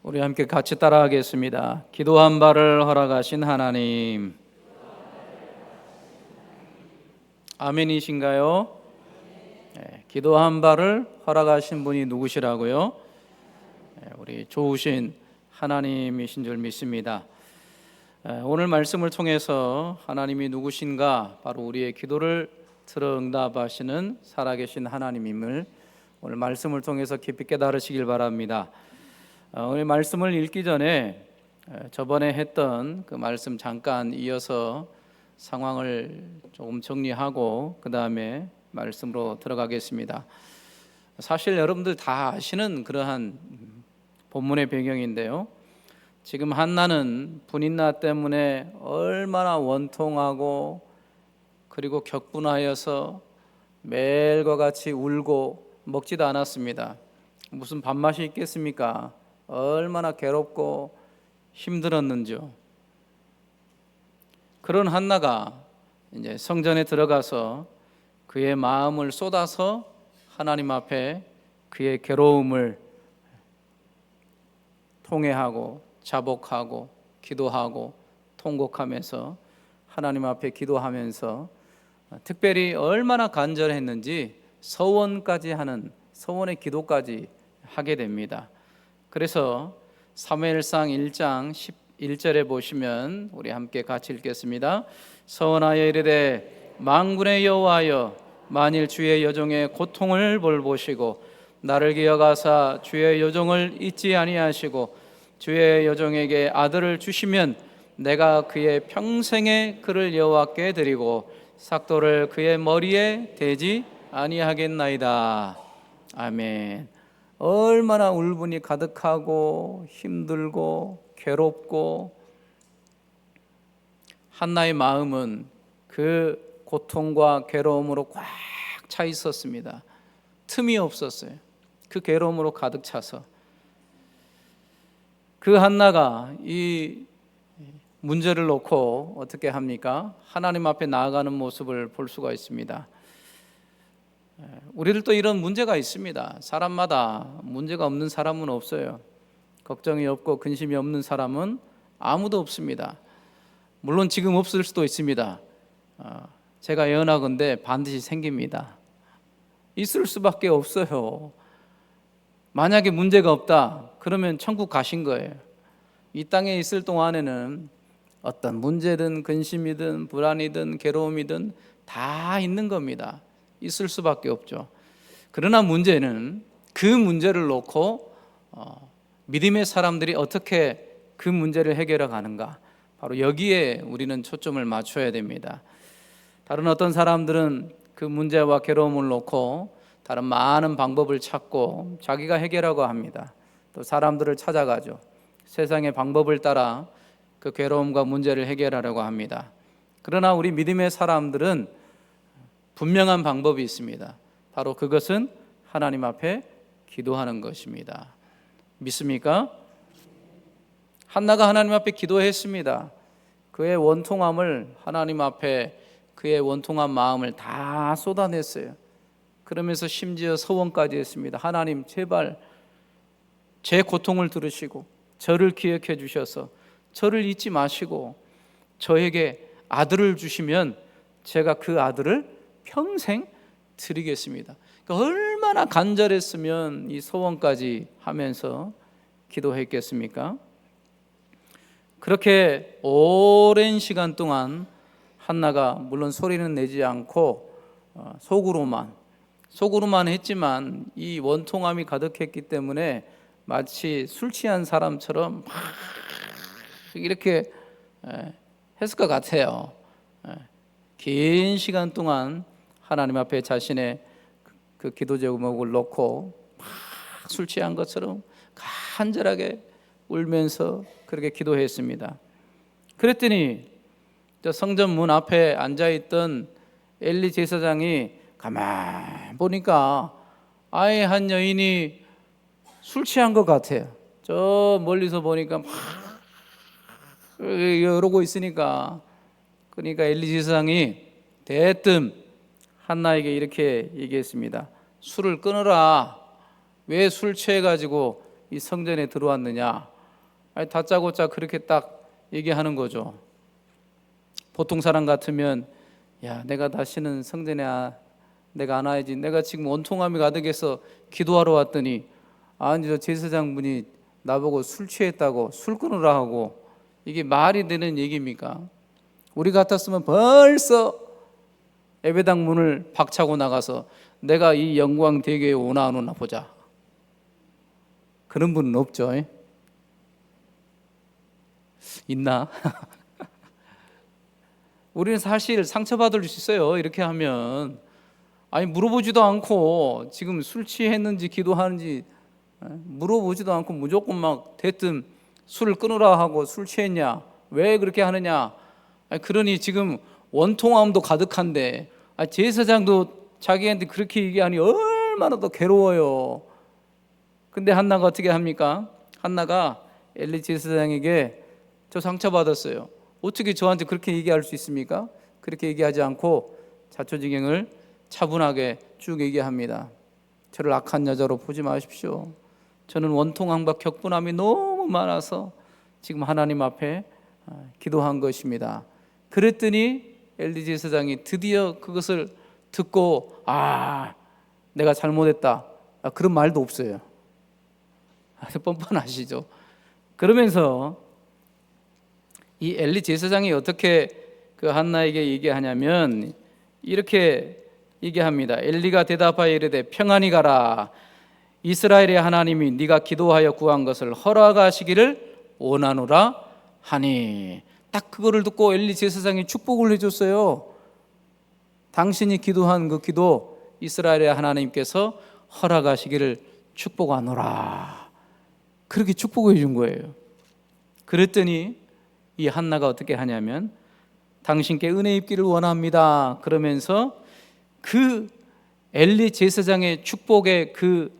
우리 함께 같이 따라하겠습니다. 기도한 바를 허락하신 하나님. 아멘이신가요? 네, 기도한 바를 허락하신 분이 누구시라고요? 네, 우리 좋으신 하나님이신 줄 믿습니다. 오늘 말씀을 통해서 하나님이 누구신가, 바로 우리의 기도를 들어 응답하시는 살아계신 하나님임을 오늘 말씀을 통해서 깊이 깨달으시길 바랍니다. 오늘 말씀을 읽기 전에 저번에 했던 그 말씀 잠깐 이어서 상황을 조금 정리하고 그 다음에 말씀으로 들어가겠습니다. 사실 여러분들 다 아시는 그러한 본문의 배경인데요, 지금 한나는 분인나 때문에 얼마나 원통하고 그리고 격분하여서 매일과 같이 울고 먹지도 않았습니다. 무슨 밥맛이 있겠습니까? 얼마나 괴롭고 힘들었는지요. 그런 한나가 이제 성전에 들어가서 그의 마음을 쏟아서 하나님 앞에 그의 괴로움을 통회하고 자복하고 기도하고 통곡하면서 하나님 앞에 기도하면서 특별히 얼마나 간절했는지 서원까지 하는, 서원의 기도까지 하게 됩니다. 그래서 사무엘상 1장 11절에 보시면 우리 함께 같이 읽겠습니다. 서원하여 이르되 만군의 여호와여, 만일 주의 여종의 고통을 볼보시고 나를 기억하사 주의 여종을 잊지 아니하시고 주의 여종에게 아들을 주시면 내가 그의 평생에 그를 여호와께 드리고 삭도를 그의 머리에 대지 아니하겠나이다. 아멘. 얼마나 울분이 가득하고 힘들고 괴롭고, 한나의 마음은 그 고통과 괴로움으로 꽉 차 있었습니다. 틈이 없었어요. 그 괴로움으로 가득 차서 그 한나가 이 문제를 놓고 어떻게 합니까? 하나님 앞에 나아가는 모습을 볼 수가 있습니다. 우리들도 이런 문제가 있습니다. 사람마다 문제가 없는 사람은 없어요. 걱정이 없고 근심이 없는 사람은 아무도 없습니다. 물론 지금 없을 수도 있습니다. 제가 예언하건대 반드시 생깁니다. 있을 수밖에 없어요. 만약에 문제가 없다 그러면 천국 가신 거예요. 이 땅에 있을 동안에는 어떤 문제든 근심이든 불안이든 괴로움이든 다 있는 겁니다. 있을 수밖에 없죠. 그러나 문제는 그 문제를 놓고 믿음의 사람들이 어떻게 그 문제를 해결해 가는가, 바로 여기에 우리는 초점을 맞춰야 됩니다. 다른 어떤 사람들은 그 문제와 괴로움을 놓고 다른 많은 방법을 찾고 자기가 해결하고 합니다. 또 사람들을 찾아가죠. 세상의 방법을 따라 그 괴로움과 문제를 해결하려고 합니다. 그러나 우리 믿음의 사람들은 분명한 방법이 있습니다. 바로 그것은 하나님 앞에 기도하는 것입니다. 믿습니까? 한나가 하나님 앞에 기도했습니다. 그의 원통함을 하나님 앞에, 그의 원통한 마음을 다 쏟아냈어요. 그러면서 심지어 서원까지 했습니다. 하나님, 제발 제 고통을 들으시고 저를 기억해 주셔서 저를 잊지 마시고 저에게 아들을 주시면 제가 그 아들을 평생 드리겠습니다. 그러니까 얼마나 간절했으면 이 소원까지 하면서 기도했겠습니까? 그렇게 오랜 시간 동안 한나가 물론 소리는 내지 않고 속으로만 했지만 이 원통함이 가득했기 때문에 마치 술 취한 사람처럼 막 이렇게 했을 것 같아요. 긴 시간 동안 하나님 앞에 자신의 그 기도 제목을 놓고 막 술 취한 것처럼 간절하게 울면서 그렇게 기도했습니다. 그랬더니 저 성전 문 앞에 앉아있던 엘리 제사장이 가만 보니까 아예 한 여인이 술 취한 것 같아요. 저 멀리서 보니까 막 이러고 있으니까, 그러니까 엘리 제사장이 대뜸 한나에게 이렇게 얘기했습니다. 술을 끊어라. 왜 술 취해가지고 이 성전에 들어왔느냐? 아니, 다짜고짜 그렇게 딱 얘기하는 거죠. 보통 사람 같으면 야, 내가 다시는 성전에 내가 안 와야지. 내가 지금 원통함이 가득해서 기도하러 왔더니 아니 저 제사장분이 나보고 술 취했다고 술 끊으라 하고, 이게 말이 되는 얘기입니까? 우리 같았으면 벌써 예배당 문을 박차고 나가서 내가 이 영광 대교에 오나 안 오나 보자. 그런 분은 없죠. 있나? 우리는 사실 상처받을 수 있어요. 이렇게 하면 아니 물어보지도 않고 지금 술 취했는지 기도하는지 물어보지도 않고 무조건 막 대뜸 술을 끊으라 하고 술 취했냐? 왜 그렇게 하느냐? 아니, 그러니 지금 원통함도 가득한데 제사장도 자기한테 그렇게 얘기하니 얼마나 더 괴로워요. 근데 한나가 어떻게 합니까? 한나가 엘리 제사장에게 저 상처받았어요. 어떻게 저한테 그렇게 얘기할 수 있습니까? 그렇게 얘기하지 않고 자초지경을 차분하게 쭉 얘기합니다. 저를 악한 여자로 보지 마십시오. 저는 원통함과 격분함이 너무 많아서 지금 하나님 앞에 기도한 것입니다. 그랬더니 엘리 제사장이 드디어 그것을 듣고 내가 잘못했다, 그런 말도 없어요. 뻔뻔하시죠. 그러면서 이 엘리 제사장이 어떻게 그 한나에게 얘기하냐면 이렇게 얘기합니다. 엘리가 대답하여 이르되 평안히 가라. 이스라엘의 하나님이 네가 기도하여 구한 것을 허락하시기를 원하노라 하니. 딱 그거를 듣고 엘리 제사장이 축복을 해줬어요. 당신이 기도한 그 기도 이스라엘의 하나님께서 허락하시기를 축복하노라. 그렇게 축복해 준 거예요. 그랬더니 이 한나가 어떻게 하냐면 당신께 은혜 입기를 원합니다. 그러면서 그 엘리 제사장의 축복의 그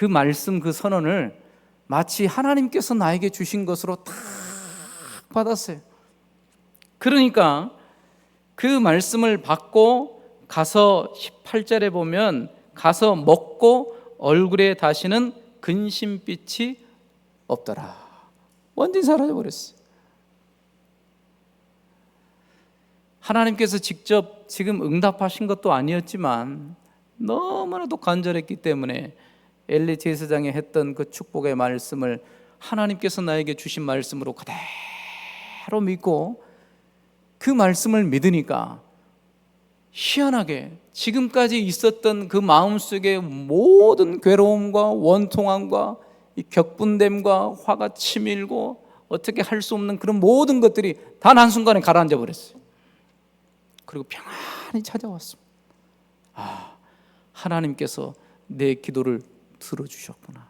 말씀, 그 선언을 마치 하나님께서 나에게 주신 것으로 딱 받았어요. 그러니까 그 말씀을 받고 가서 18절에 보면 가서 먹고 얼굴에 다시는 근심빛이 없더라. 완전히 사라져버렸어요. 하나님께서 직접 지금 응답하신 것도 아니었지만 너무나도 간절했기 때문에 엘리 제사장이 했던 그 축복의 말씀을 하나님께서 나에게 주신 말씀으로 그대로 믿고 그 말씀을 믿으니까 희한하게 지금까지 있었던 그 마음속의 모든 괴로움과 원통함과 이 격분됨과 화가 치밀고 어떻게 할 수 없는 그런 모든 것들이 단 한순간에 가라앉아 버렸어요. 그리고 평안히 찾아왔습니다. 하나님께서 내 기도를 들어주셨구나.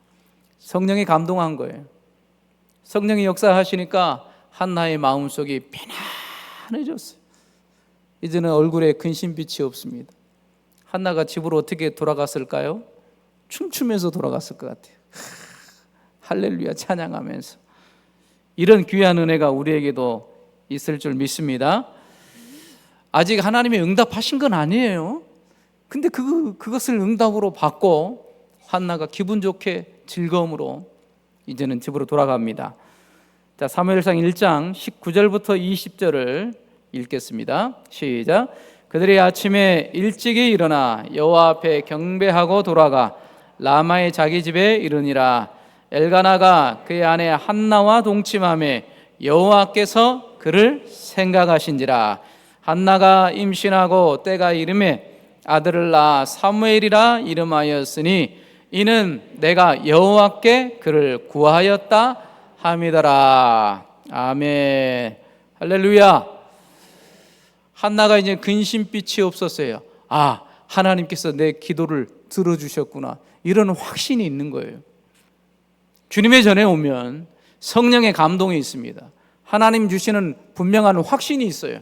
성령이 감동한 거예요. 성령이 역사하시니까 한나의 마음속이 편안해졌어요. 이제는 얼굴에 근심빛이 없습니다. 한나가 집으로 어떻게 돌아갔을까요? 춤추면서 돌아갔을 것 같아요. 할렐루야 찬양하면서. 이런 귀한 은혜가 우리에게도 있을 줄 믿습니다. 아직 하나님이 응답하신 건 아니에요. 근데 그것을 응답으로 받고 한나가 기분 좋게 즐거움으로 이제는 집으로 돌아갑니다. 자, 사무엘상 1장 19절부터 20절을 읽겠습니다. 시작. 그들이 아침에 일찍이 일어나 여호와 앞에 경배하고 돌아가 라마의 자기 집에 이르니라. 엘가나가 그의 아내 한나와 동침하며 여호와께서 그를 생각하신지라. 한나가 임신하고 때가 이르매 아들을 낳아 사무엘이라 이름하였으니 이는 내가 여호와께 그를 구하였다 함이더라. 아멘. 할렐루야. 한나가 이제 근심빛이 없었어요. 하나님께서 내 기도를 들어주셨구나, 이런 확신이 있는 거예요. 주님의 전에 오면 성령의 감동이 있습니다. 하나님 주시는 분명한 확신이 있어요.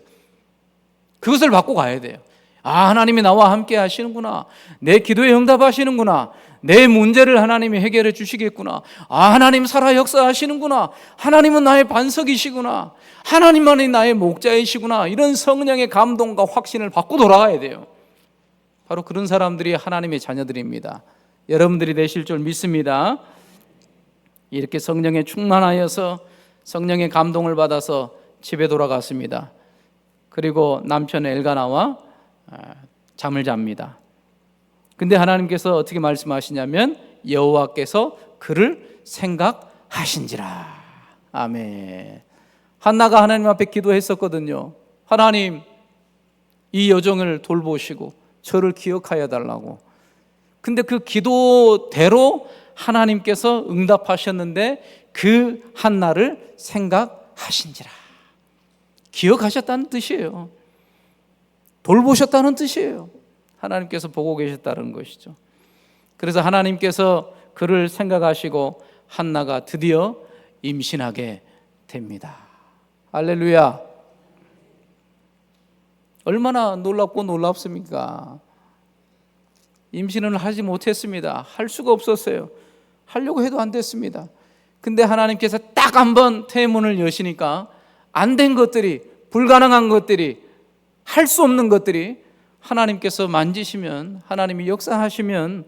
그것을 받고 가야 돼요. 하나님이 나와 함께 하시는구나, 내 기도에 응답하시는구나, 내 문제를 하나님이 해결해 주시겠구나, 하나님 살아 역사하시는구나, 하나님은 나의 반석이시구나, 하나님만이 나의 목자이시구나, 이런 성령의 감동과 확신을 받고 돌아가야 돼요. 바로 그런 사람들이 하나님의 자녀들입니다. 여러분들이 되실 줄 믿습니다. 이렇게 성령에 충만하여서 성령의 감동을 받아서 집에 돌아갔습니다. 그리고 남편 엘가나와 잠을 잡니다. 근데 하나님께서 어떻게 말씀하시냐면 여호와께서 그를 생각하신지라. 아멘. 한나가 하나님 앞에 기도했었거든요. 하나님, 이 여종을 돌보시고 저를 기억하여 달라고. 근데 그 기도대로 하나님께서 응답하셨는데 그 한나를 생각하신지라. 기억하셨다는 뜻이에요. 돌보셨다는 뜻이에요. 하나님께서 보고 계셨다는 것이죠. 그래서 하나님께서 그를 생각하시고 한나가 드디어 임신하게 됩니다. 할렐루야. 얼마나 놀랍고 놀랍습니까? 임신을 하지 못했습니다. 할 수가 없었어요. 하려고 해도 안 됐습니다. 근데 하나님께서 딱 한 번 태문을 여시니까 안 된 것들이, 불가능한 것들이, 할 수 없는 것들이 하나님께서 만지시면, 하나님이 역사하시면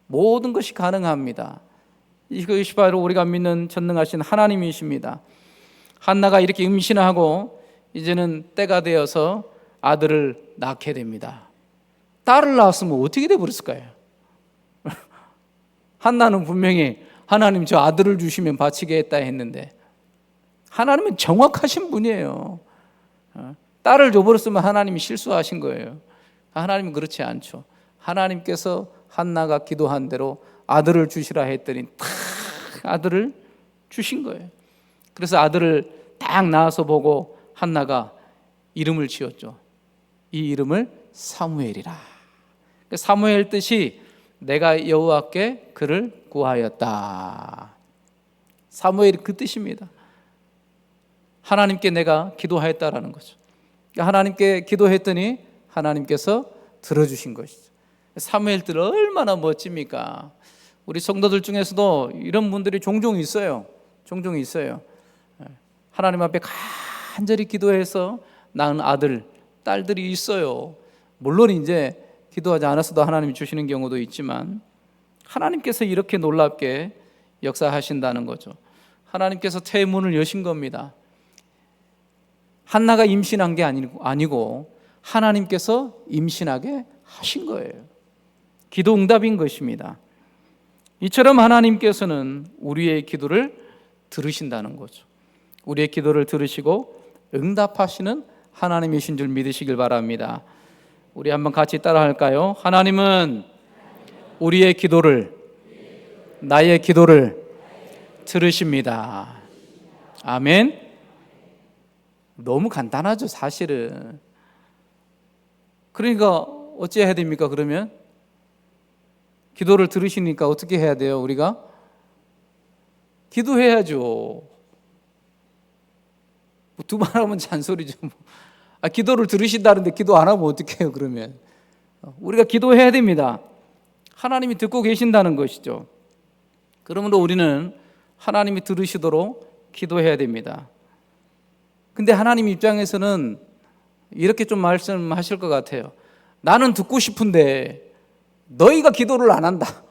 모든 것이 가능합니다. 이것이 바로 우리가 믿는 전능하신 하나님이십니다. 한나가 이렇게 임신하고 이제는 때가 되어서 아들을 낳게 됩니다. 딸을 낳았으면 어떻게 돼버렸을까요? 한나는 분명히 하나님 저 아들을 주시면 바치겠다 했는데, 하나님은 정확하신 분이에요. 딸을 줘버렸으면 하나님이 실수하신 거예요. 하나님은 그렇지 않죠. 하나님께서 한나가 기도한 대로 아들을 주시라 했더니 딱 아들을 주신 거예요. 그래서 아들을 딱 낳아서 보고 한나가 이름을 지었죠. 이 이름을 사무엘이라. 사무엘 뜻이 내가 여호와께 그를 구하였다. 사무엘이 그 뜻입니다. 하나님께 내가 기도하였다라는 거죠. 하나님께 기도했더니 하나님께서 들어주신 것이죠. 사무엘 뜻 얼마나 멋집니까? 우리 성도들 중에서도 이런 분들이 종종 있어요. 종종 있어요. 하나님 앞에 간절히 기도해서 낳은 아들, 딸들이 있어요. 물론 이제 기도하지 않았어도 하나님이 주시는 경우도 있지만 하나님께서 이렇게 놀랍게 역사하신다는 거죠. 하나님께서 태문을 여신 겁니다. 한나가 임신한 게 아니고 하나님께서 임신하게 하신 거예요. 기도 응답인 것입니다. 이처럼 하나님께서는 우리의 기도를 들으신다는 거죠. 우리의 기도를 들으시고 응답하시는 하나님이신 줄 믿으시길 바랍니다. 우리 한번 같이 따라 할까요? 하나님은 우리의 기도를, 나의 기도를 들으십니다. 아멘. 너무 간단하죠, 사실은. 그러니까 어찌해야 됩니까? 그러면 기도를 들으시니까 어떻게 해야 돼요? 우리가 기도해야죠. 두 말 하면 잔소리죠. 기도를 들으신다는데 기도 안 하면 어떡해요? 그러면 우리가 기도해야 됩니다. 하나님이 듣고 계신다는 것이죠. 그러므로 우리는 하나님이 들으시도록 기도해야 됩니다. 근데 하나님 입장에서는 이렇게 좀 말씀하실 것 같아요. 나는 듣고 싶은데 너희가 기도를 안 한다.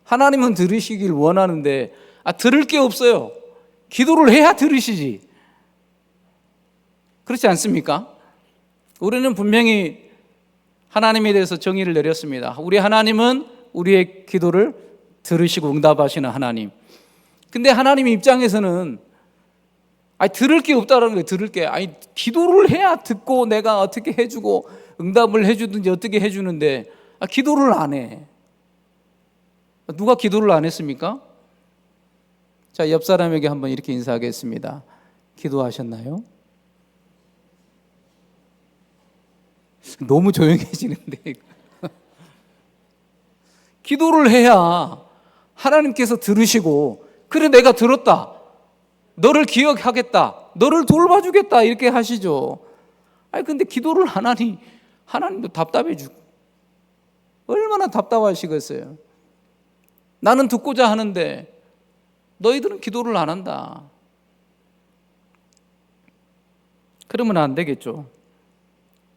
하나님은 들으시길 원하는데 들을 게 없어요. 기도를 해야 들으시지. 그렇지 않습니까? 우리는 분명히 하나님에 대해서 정의를 내렸습니다. 우리 하나님은 우리의 기도를 들으시고 응답하시는 하나님. 근데 하나님 입장에서는 들을 게 없다는 거예요. 들을 게. 기도를 해야 듣고 내가 어떻게 해주고 응답을 해주든지 어떻게 해주는데 기도를 안 해. 누가 기도를 안 했습니까? 자, 옆 사람에게 한번 이렇게 인사하겠습니다. 기도하셨나요? 너무 조용해지는데. 기도를 해야 하나님께서 들으시고, 그래 내가 들었다, 너를 기억하겠다, 너를 돌봐주겠다 이렇게 하시죠. 근데 기도를 안 하니 하나님도 답답해지고 얼마나 답답하시겠어요. 나는 듣고자 하는데 너희들은 기도를 안 한다. 그러면 안 되겠죠.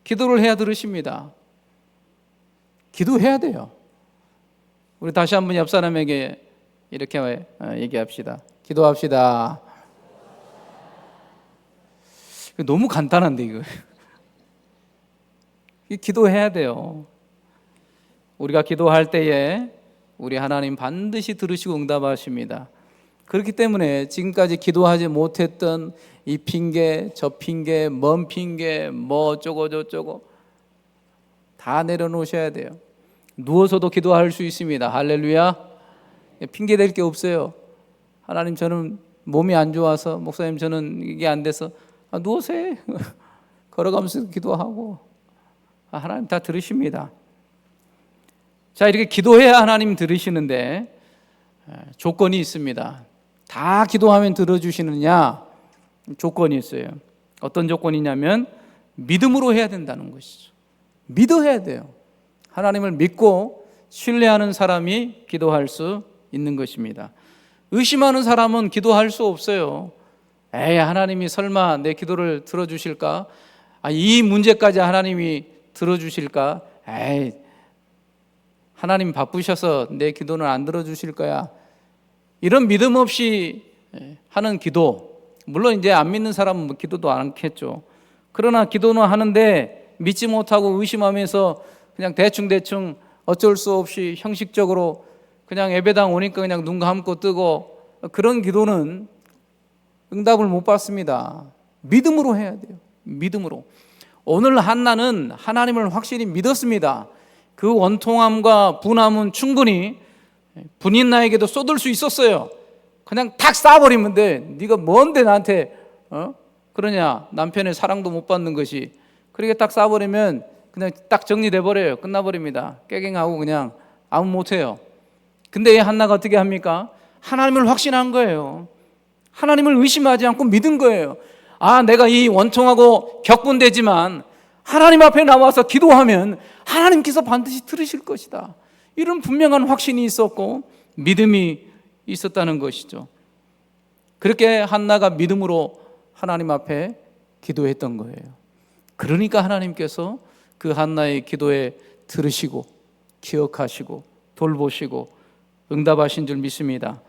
기도를 해야 들으십니다. 기도해야 돼요. 우리 다시 한번 옆 사람에게 이렇게 얘기합시다. 기도합시다. 너무 간단한데 이거. 기도해야 돼요. 우리가 기도할 때에 우리 하나님 반드시 들으시고 응답하십니다. 그렇기 때문에 지금까지 기도하지 못했던 이 핑계, 저 핑계, 먼 핑계, 뭐 어쩌고 저쩌고 다 내려놓으셔야 돼요. 누워서도 기도할 수 있습니다. 할렐루야. 핑계 댈 게 없어요. 하나님, 저는 몸이 안 좋아서, 목사님 저는 이게 안 돼서, 누워서 해. 걸어가면서 기도하고. 하나님 다 들으십니다. 자, 이렇게 기도해야 하나님 들으시는데 조건이 있습니다. 다 기도하면 들어주시느냐? 조건이 있어요. 어떤 조건이냐면 믿음으로 해야 된다는 것이죠. 믿어야 돼요. 하나님을 믿고 신뢰하는 사람이 기도할 수 있는 것입니다. 의심하는 사람은 기도할 수 없어요. 에이, 하나님이 설마 내 기도를 들어주실까? 이 문제까지 하나님이 들어주실까? 에이, 하나님 바쁘셔서 내 기도는 안 들어주실 거야. 이런 믿음 없이 하는 기도, 물론 이제 안 믿는 사람은 기도도 안 하겠죠. 그러나 기도는 하는데 믿지 못하고 의심하면서 그냥 대충 어쩔 수 없이 형식적으로 그냥 예배당 오니까 그냥 눈 감고 뜨고, 그런 기도는 응답을 못 받습니다. 믿음으로 해야 돼요. 믿음으로. 오늘 한나는 하나님을 확실히 믿었습니다. 그 원통함과 분함은 충분히 분인 나에게도 쏟을 수 있었어요. 그냥 탁 쏴버리면 돼. 네가 뭔데 나한테 그러냐. 남편의 사랑도 못 받는 것이. 그렇게 딱 쏴버리면 그냥 딱 정리돼 버려요. 끝나버립니다. 깨갱하고 그냥 아무 못해요. 근데 이 한나가 어떻게 합니까? 하나님을 확신한 거예요. 하나님을 의심하지 않고 믿은 거예요. 내가 이 원통하고 격분되지만 하나님 앞에 나와서 기도하면 하나님께서 반드시 들으실 것이다. 이런 분명한 확신이 있었고 믿음이 있었다는 것이죠. 그렇게 한나가 믿음으로 하나님 앞에 기도했던 거예요. 그러니까 하나님께서 그 한나의 기도에 들으시고 기억하시고 돌보시고 응답하신 줄 믿습니다.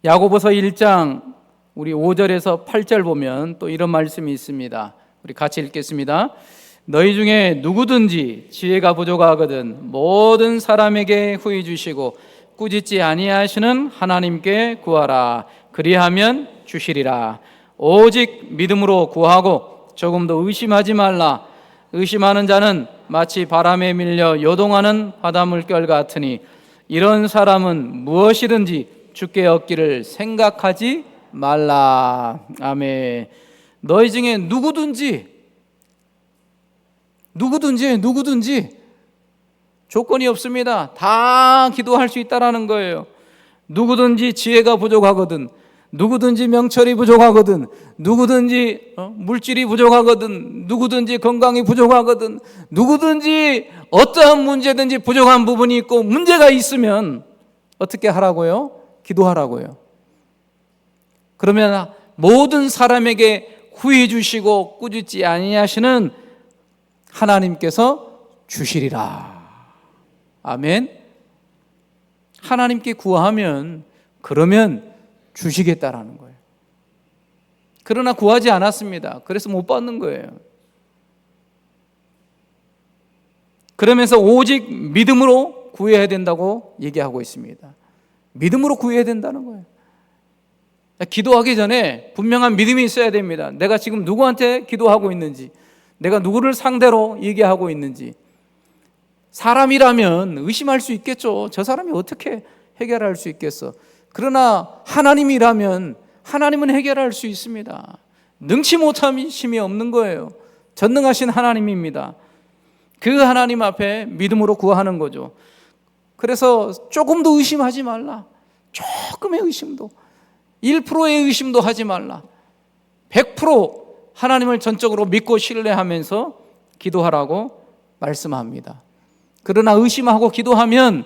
야고보서 1장 우리 5절에서 8절 보면 또 이런 말씀이 있습니다. 우리 같이 읽겠습니다. 너희 중에 누구든지 지혜가 부족하거든 모든 사람에게 후히 주시고 꾸짖지 아니하시는 하나님께 구하라. 그리하면 주시리라. 오직 믿음으로 구하고 조금도 의심하지 말라. 의심하는 자는 마치 바람에 밀려 요동하는 바닷물결 같으니 이런 사람은 무엇이든지 주께 얻기를 생각하지 말라. 아멘. 너희 중에 누구든지 조건이 없습니다. 다 기도할 수 있다라는 거예요. 누구든지 지혜가 부족하거든, 누구든지 명철이 부족하거든, 누구든지 물질이 부족하거든, 누구든지 건강이 부족하거든, 누구든지 어떠한 문제든지 부족한 부분이 있고 문제가 있으면 어떻게 하라고요? 기도하라고요. 그러면 모든 사람에게 후히 주시고 꾸짖지 아니하시는 하나님께서 주시리라. 아멘. 하나님께 구하면 그러면 주시겠다라는 거예요. 그러나 구하지 않았습니다. 그래서 못 받는 거예요. 그러면서 오직 믿음으로 구해야 된다고 얘기하고 있습니다. 믿음으로 구해야 된다는 거예요. 기도하기 전에 분명한 믿음이 있어야 됩니다. 내가 지금 누구한테 기도하고 있는지, 내가 누구를 상대로 얘기하고 있는지. 사람이라면 의심할 수 있겠죠. 저 사람이 어떻게 해결할 수 있겠어. 그러나 하나님이라면 하나님은 해결할 수 있습니다. 능치 못함이 없는 거예요. 전능하신 하나님입니다. 그 하나님 앞에 믿음으로 구하는 거죠. 그래서 조금도 의심하지 말라. 조금의 의심도, 1%의 의심도 하지 말라. 100% 하나님을 전적으로 믿고 신뢰하면서 기도하라고 말씀합니다. 그러나 의심하고 기도하면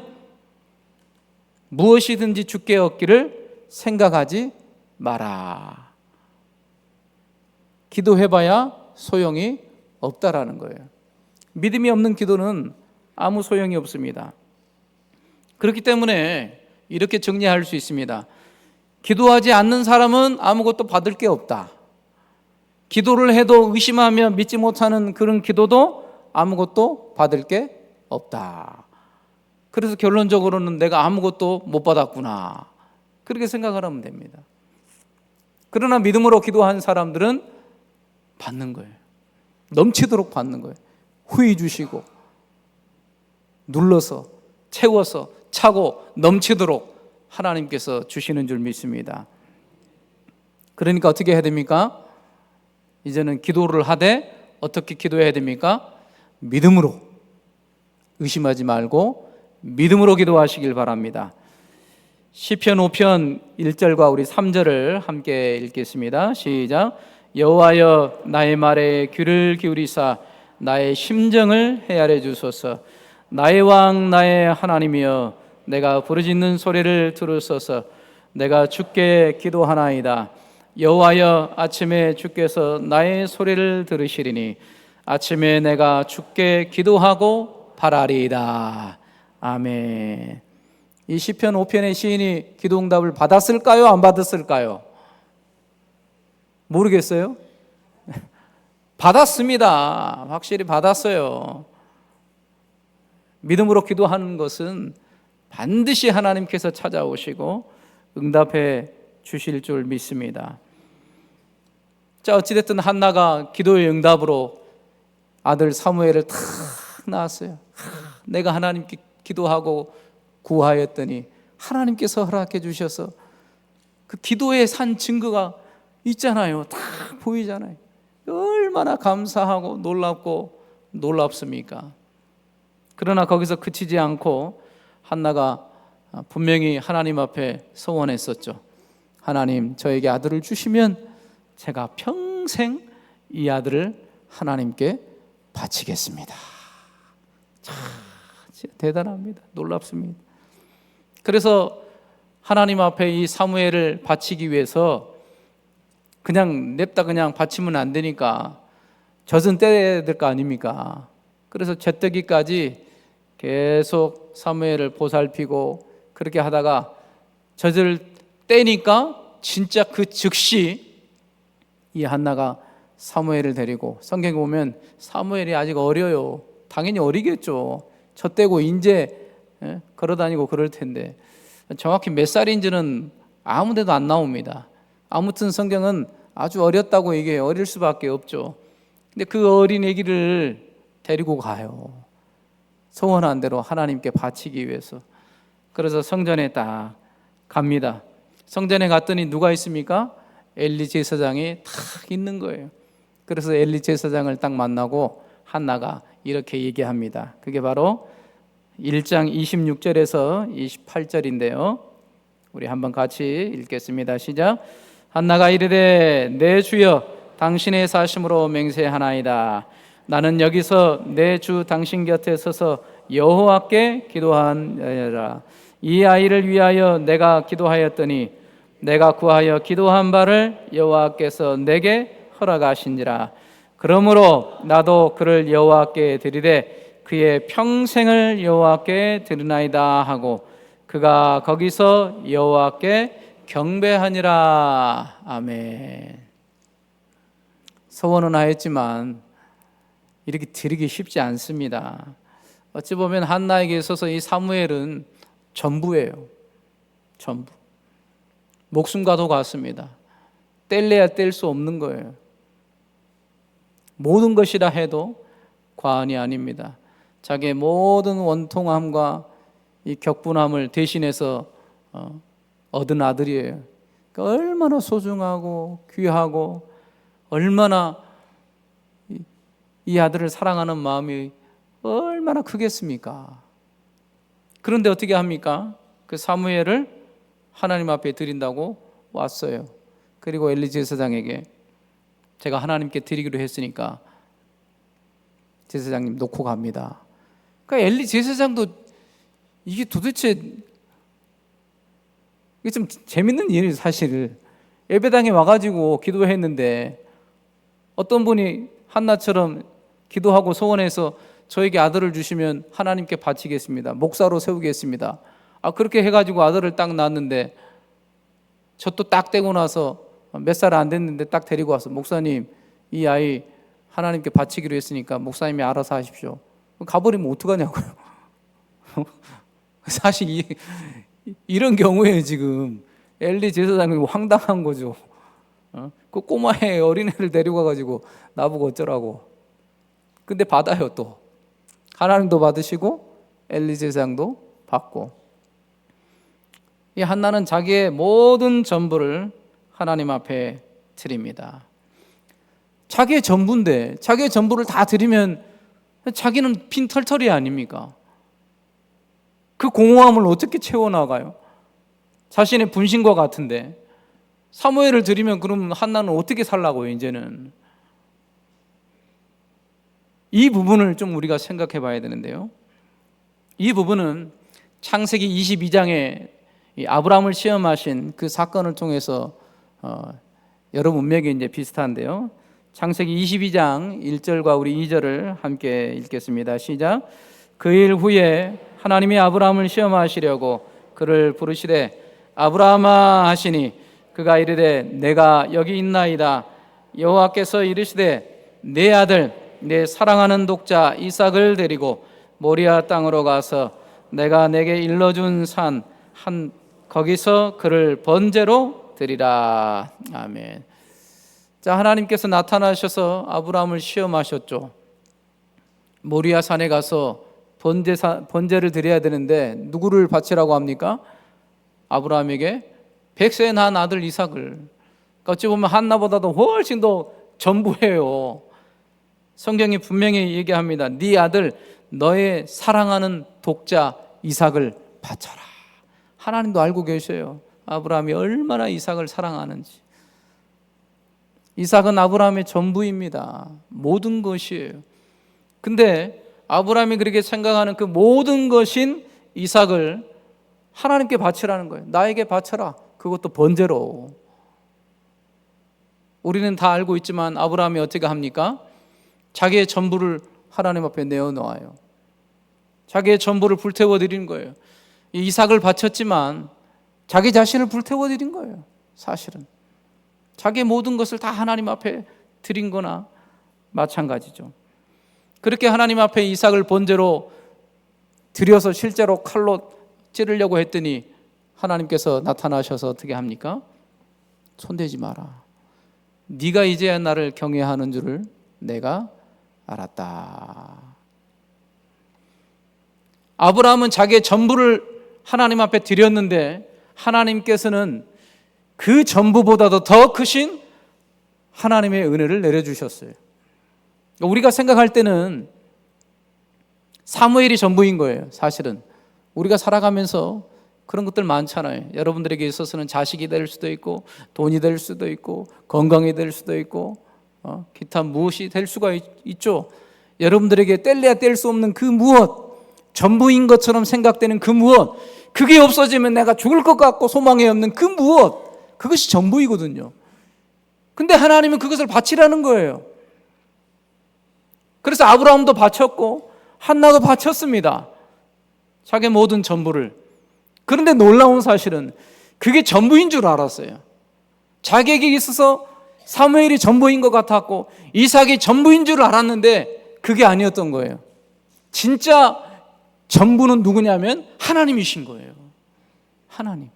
무엇이든지 주께 얻기를 생각하지 마라. 기도해봐야 소용이 없다라는 거예요. 믿음이 없는 기도는 아무 소용이 없습니다. 그렇기 때문에 이렇게 정리할 수 있습니다. 기도하지 않는 사람은 아무것도 받을 게 없다. 기도를 해도 의심하며 믿지 못하는 그런 기도도 아무것도 받을 게 없다. 그래서 결론적으로는 내가 아무것도 못 받았구나, 그렇게 생각을 하면 됩니다. 그러나 믿음으로 기도한 사람들은 받는 거예요. 넘치도록 받는 거예요. 후히 주시고 눌러서 채워서 차고 넘치도록 하나님께서 주시는 줄 믿습니다. 그러니까 어떻게 해야 됩니까? 이제는 기도를 하되 어떻게 기도해야 됩니까? 믿음으로, 의심하지 말고 믿음으로 기도하시길 바랍니다. 시편 5편 1절과 우리 3절을 함께 읽겠습니다. 시작. 여호와여 나의 말에 귀를 기울이사 나의 심정을 헤아려 주소서. 나의 왕 나의 하나님이여 내가 부르짖는 소리를 들으소서. 내가 주께 기도하나이다. 여호와여 아침에 주께서 나의 소리를 들으시리니 아침에 내가 주께 기도하고 바라리이다. 아멘. 이 시편 5편의 시인이 기도응답을 받았을까요? 안 받았을까요? 모르겠어요. 받았습니다. 확실히 받았어요. 믿음으로 기도하는 것은 반드시 하나님께서 찾아오시고 응답해 주실 줄 믿습니다. 자, 어찌됐든 한나가 기도의 응답으로 아들 사무엘을 탁 낳았어요. 내가 하나님께 기도하고 구하였더니 하나님께서 허락해 주셔서 그 기도에 산 증거가 있잖아요. 다 보이잖아요. 얼마나 감사하고 놀랍고 놀랍습니까? 그러나 거기서 그치지 않고 한나가 분명히 하나님 앞에 소원했었죠. 하나님, 저에게 아들을 주시면 제가 평생 이 아들을 하나님께 바치겠습니다. 참 대단합니다. 놀랍습니다. 그래서 하나님 앞에 이 사무엘을 바치기 위해서 그냥 냅다 그냥 바치면 안 되니까 젖은 떼야 될 거 아닙니까? 그래서 젖대기까지 계속 사무엘을 보살피고 그렇게 하다가 젖을 떼니까 진짜 그 즉시 이 한나가 사무엘을 데리고, 성경에 보면 사무엘이 아직 어려요. 당연히 어리겠죠. 젖 떼고 이제 걸어다니고 그럴 텐데 정확히 몇 살인지는 아무 데도 안 나옵니다. 아무튼 성경은 아주 어렸다고 얘기해요. 어릴 수밖에 없죠. 근데 그 어린 아기를 데리고 가요. 소원한 대로 하나님께 바치기 위해서. 그래서 성전에 딱 갑니다. 성전에 갔더니 누가 있습니까? 엘리 제사장이 딱 있는 거예요. 그래서 엘리 제사장을 딱 만나고 한나가 이렇게 얘기합니다. 그게 바로 1장 26절에서 28절인데요. 우리 한번 같이 읽겠습니다. 시작. 한나가 이르되 내 주여 당신의 사심으로 맹세하나이다. 나는 여기서 내 주 당신 곁에 서서 여호와께 기도하느라. 이 아이를 위하여 내가 기도하였더니 내가 구하여 기도한 바를 여호와께서 내게 허락하신지라. 그러므로 나도 그를 여호와께 드리되 그의 평생을 여호와께 드리나이다 하고 그가 거기서 여호와께 경배하니라. 아멘. 소원은 하였지만 이렇게 드리기 쉽지 않습니다. 어찌 보면 한나에게 있어서 이 사무엘은 전부예요. 전부. 목숨과도 같습니다. 뗄래야 뗄 수 없는 거예요. 모든 것이라 해도 과언이 아닙니다. 자기의 모든 원통함과 이 격분함을 대신해서 얻은 아들이에요. 그러니까 얼마나 소중하고 귀하고 얼마나 이 아들을 사랑하는 마음이 얼마나 크겠습니까? 그런데 어떻게 합니까? 그 사무엘을 하나님 앞에 드린다고 왔어요. 그리고 엘리 제사장에게 제가 하나님께 드리기로 했으니까 제사장님 놓고 갑니다. 그러니까 엘리 제사장도 이게 도대체 이게 좀 재밌는 일이에요. 사실 예배당에 와가지고 기도했는데 어떤 분이 한나처럼 기도하고 소원해서 저에게 아들을 주시면 하나님께 바치겠습니다. 목사로 세우겠습니다. 그렇게 해가지고 아들을 딱 낳았는데 젖도 딱 떼고 나서 몇 살 안 됐는데 딱 데리고 와서 목사님 이 아이 하나님께 바치기로 했으니까 목사님이 알아서 하십시오. 가버리면 어떡하냐고요. 사실 이런 경우에 지금 엘리 제사장이 황당한 거죠. 그 꼬마애 어린애를 데리고 와가지고 나보고 어쩌라고. 근데 받아요. 또 하나님도 받으시고 엘리 제사장도 받고. 이 한나는 자기의 모든 전부를 하나님 앞에 드립니다. 자기의 전부인데 자기의 전부를 다 드리면 자기는 빈털털이 아닙니까? 그 공허함을 어떻게 채워나가요? 자신의 분신과 같은데 사무엘을 드리면 그럼 한나는 어떻게 살라고요? 이제는 이 부분을 좀 우리가 생각해 봐야 되는데요. 이 부분은 창세기 22장에 아브라함을 시험하신 그 사건을 통해서 여러 문맥이 이제 비슷한데요. 창세기 22장 1절과 우리 2절을 함께 읽겠습니다. 시작. 그 일 후에 하나님이 아브라함을 시험하시려고 그를 부르시되 아브라함아 하시니 그가 이르되 내가 여기 있나이다. 여호와께서 이르시되 내 아들 내 사랑하는 독자 이삭을 데리고 모리아 땅으로 가서 내가 내게 일러준 산 거기서 그를 번제로 드리라. 아멘. 자, 하나님께서 나타나셔서 아브라함을 시험하셨죠. 모리아 산에 가서 번제를 드려야 되는데 누구를 바치라고 합니까? 아브라함에게 100세 난 아들 이삭을. 어찌 보면 한나보다도 훨씬 더 전부예요. 성경이 분명히 얘기합니다. 네 아들 너의 사랑하는 독자 이삭을 바쳐라. 하나님도 알고 계셔요. 아브라함이 얼마나 이삭을 사랑하는지. 이삭은 아브라함의 전부입니다. 모든 것이에요. 근데 아브라함이 그렇게 생각하는 그 모든 것인 이삭을 하나님께 바치라는 거예요. 나에게 바쳐라. 그것도 번제로. 우리는 다 알고 있지만 아브라함이 어떻게 합니까? 자기의 전부를 하나님 앞에 내어놓아요. 자기의 전부를 불태워 드리는 거예요. 이삭을 바쳤지만 자기 자신을 불태워 드린 거예요. 사실은 자기의 모든 것을 다 하나님 앞에 드린 거나 마찬가지죠. 그렇게 하나님 앞에 이삭을 번제로 드려서 실제로 칼로 찌르려고 했더니 하나님께서 나타나셔서 어떻게 합니까? 손대지 마라. 네가 이제야 나를 경외하는 줄을 내가 알았다. 아브라함은 자기의 전부를 하나님 앞에 드렸는데 하나님께서는 그 전부보다도 더 크신 하나님의 은혜를 내려주셨어요. 우리가 생각할 때는 사무엘이 전부인 거예요. 사실은 우리가 살아가면서 그런 것들 많잖아요. 여러분들에게 있어서는 자식이 될 수도 있고 돈이 될 수도 있고 건강이 될 수도 있고 기타 무엇이 될 수가 있죠. 여러분들에게 뗄래야 뗄 수 없는 그 무엇, 전부인 것처럼 생각되는 그 무엇, 그게 없어지면 내가 죽을 것 같고 소망이 없는 그 무엇, 그것이 전부이거든요. 근데 하나님은 그것을 바치라는 거예요. 그래서 아브라함도 바쳤고 한나도 바쳤습니다. 자기의 모든 전부를. 그런데 놀라운 사실은 그게 전부인 줄 알았어요. 자기에게 있어서 사무엘이 전부인 것 같았고 이삭이 전부인 줄 알았는데 그게 아니었던 거예요. 진짜 전부는 누구냐면 하나님이신 거예요. 하나님.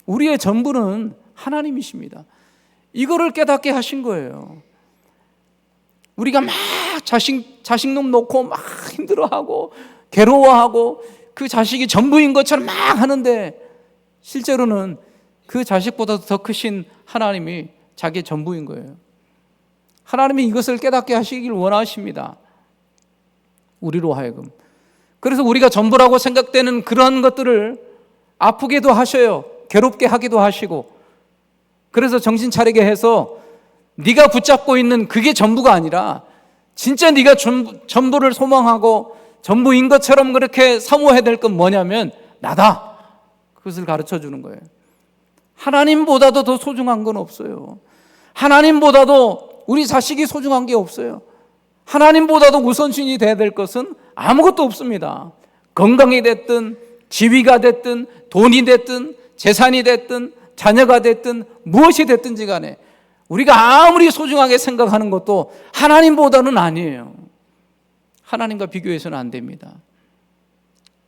우리의 전부는 하나님이십니다. 이거를 깨닫게 하신 거예요. 우리가 막 자식놈 놓고 막 힘들어하고 괴로워하고 그 자식이 전부인 것처럼 막 하는데 실제로는 그 자식보다도 더 크신 하나님이 자기의 전부인 거예요. 하나님이 이것을 깨닫게 하시길 원하십니다. 우리로 하여금. 그래서 우리가 전부라고 생각되는 그런 것들을 아프게도 하셔요. 괴롭게 하기도 하시고. 그래서 정신 차리게 해서 네가 붙잡고 있는 그게 전부가 아니라 진짜 네가 전부를 소망하고 전부인 것처럼 그렇게 사모해야 될 건 뭐냐면 나다. 그것을 가르쳐 주는 거예요. 하나님보다도 더 소중한 건 없어요. 하나님보다도 우리 자식이 소중한 게 없어요. 하나님보다도 우선순위 돼야 될 것은 아무것도 없습니다. 건강이 됐든 지위가 됐든 돈이 됐든 재산이 됐든 자녀가 됐든 무엇이 됐든지 간에 우리가 아무리 소중하게 생각하는 것도 하나님보다는 아니에요. 하나님과 비교해서는 안 됩니다.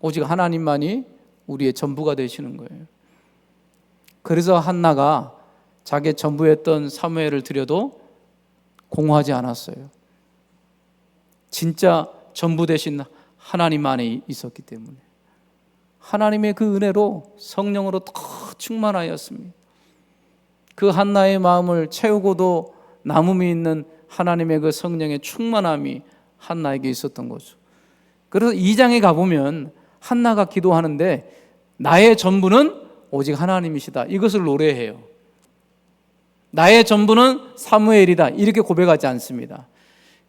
오직 하나님만이 우리의 전부가 되시는 거예요. 그래서 한나가 자기의 전부였던 사무엘을 드려도 공허하지 않았어요. 진짜 전부 되신 하나님 안에 있었기 때문에 하나님의 그 은혜로 성령으로 더 충만하였습니다. 그 한나의 마음을 채우고도 남음이 있는 하나님의 그 성령의 충만함이 한나에게 있었던 거죠. 그래서 2장에 가보면 한나가 기도하는데 나의 전부는 오직 하나님이시다, 이것을 노래해요. 나의 전부는 사무엘이다, 이렇게 고백하지 않습니다.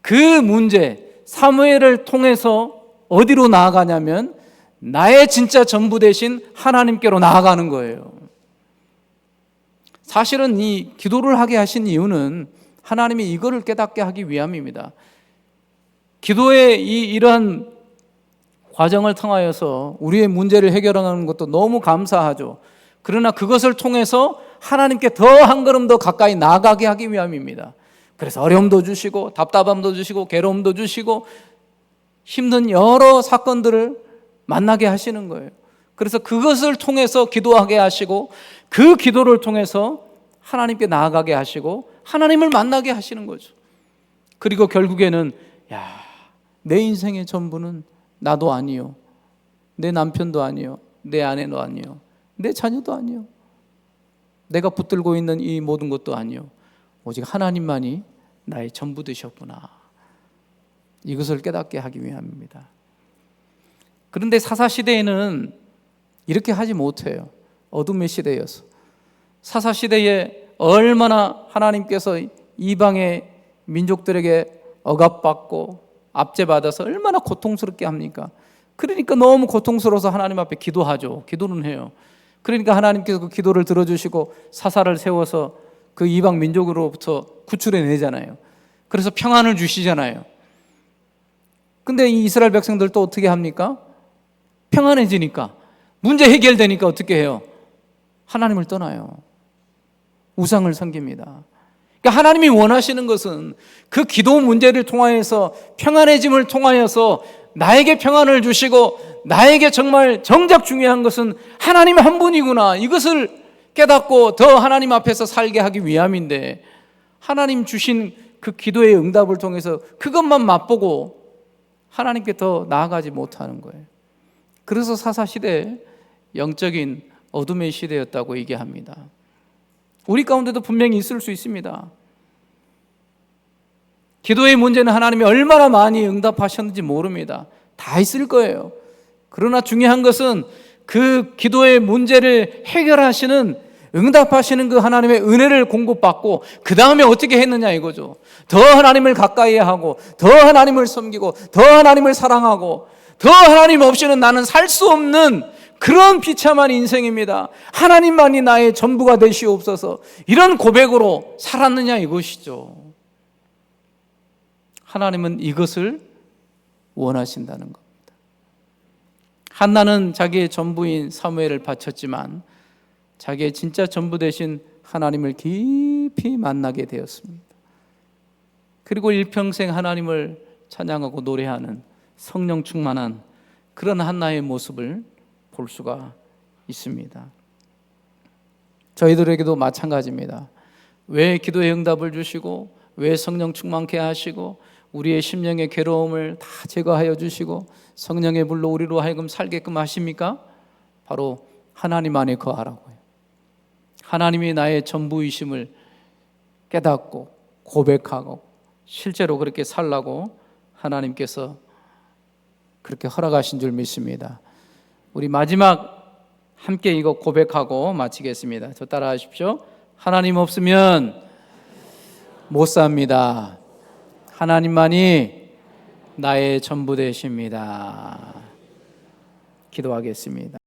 그 문제, 사무엘을 통해서 어디로 나아가냐면 나의 진짜 전부 되신 하나님께로 나아가는 거예요. 사실은 이 기도를 하게 하신 이유는 하나님이 이거를 깨닫게 하기 위함입니다. 기도의 이러한 과정을 통하여서 우리의 문제를 해결하는 것도 너무 감사하죠. 그러나 그것을 통해서 하나님께 더 한 걸음 더 가까이 나아가게 하기 위함입니다. 그래서 어려움도 주시고 답답함도 주시고 괴로움도 주시고 힘든 여러 사건들을 만나게 하시는 거예요. 그래서 그것을 통해서 기도하게 하시고 그 기도를 통해서 하나님께 나아가게 하시고 하나님을 만나게 하시는 거죠. 그리고 결국에는 내 인생의 전부는 나도 아니요, 내 남편도 아니요, 내 아내도 아니요, 내 자녀도 아니요, 내가 붙들고 있는 이 모든 것도 아니요, 오직 하나님만이 나의 전부 되셨구나, 이것을 깨닫게 하기 위함입니다. 그런데 사사시대에는 이렇게 하지 못해요. 어둠의 시대여서. 사사시대에 얼마나 하나님께서 이방의 민족들에게 억압받고 압제받아서 얼마나 고통스럽게 합니까? 그러니까 너무 고통스러워서 하나님 앞에 기도하죠. 기도는 해요. 그러니까 하나님께서 그 기도를 들어주시고 사사를 세워서 그 이방 민족으로부터 구출해내잖아요. 그래서 평안을 주시잖아요. 근데 이 이스라엘 백성들 또 어떻게 합니까? 평안해지니까, 문제 해결되니까 어떻게 해요? 하나님을 떠나요. 우상을 섬깁니다. 그러니까 하나님이 원하시는 것은 그 기도 문제를 통하여서 평안해짐을 통하여서 나에게 평안을 주시고 나에게 정말 정작 중요한 것은 하나님 한 분이구나, 이것을 깨닫고 더 하나님 앞에서 살게 하기 위함인데 하나님 주신 그 기도의 응답을 통해서 그것만 맛보고 하나님께 더 나아가지 못하는 거예요. 그래서 사사시대에 영적인 어둠의 시대였다고 얘기합니다. 우리 가운데도 분명히 있을 수 있습니다. 기도의 문제는 하나님이 얼마나 많이 응답하셨는지 모릅니다. 다 있을 거예요. 그러나 중요한 것은 그 기도의 문제를 해결하시는, 응답하시는 그 하나님의 은혜를 공급받고 그 다음에 어떻게 했느냐 이거죠. 더 하나님을 가까이 하고 더 하나님을 섬기고 더 하나님을 사랑하고 더 하나님 없이는 나는 살 수 없는 그런 비참한 인생입니다. 하나님만이 나의 전부가 되시옵소서, 이런 고백으로 살았느냐 이것이죠. 하나님은 이것을 원하신다는 겁니다. 한나는 자기의 전부인 사무엘을 바쳤지만 자기의 진짜 전부 되신 하나님을 깊이 만나게 되었습니다. 그리고 일평생 하나님을 찬양하고 노래하는 성령 충만한 그런 한나의 모습을 볼 수가 있습니다. 저희들에게도 마찬가지입니다. 왜 기도의 응답을 주시고 왜 성령 충만케 하시고 우리의 심령의 괴로움을 다 제거하여 주시고 성령의 불로 우리로 하여금 살게끔 하십니까? 바로 하나님 안에 거하라고요. 하나님이 나의 전부이심을 깨닫고 고백하고 실제로 그렇게 살라고 하나님께서 그렇게 허락하신 줄 믿습니다. 우리 마지막 함께 이거 고백하고 마치겠습니다. 저 따라 하십시오. 하나님 없으면 못 삽니다. 하나님만이 나의 전부 되십니다. 기도하겠습니다.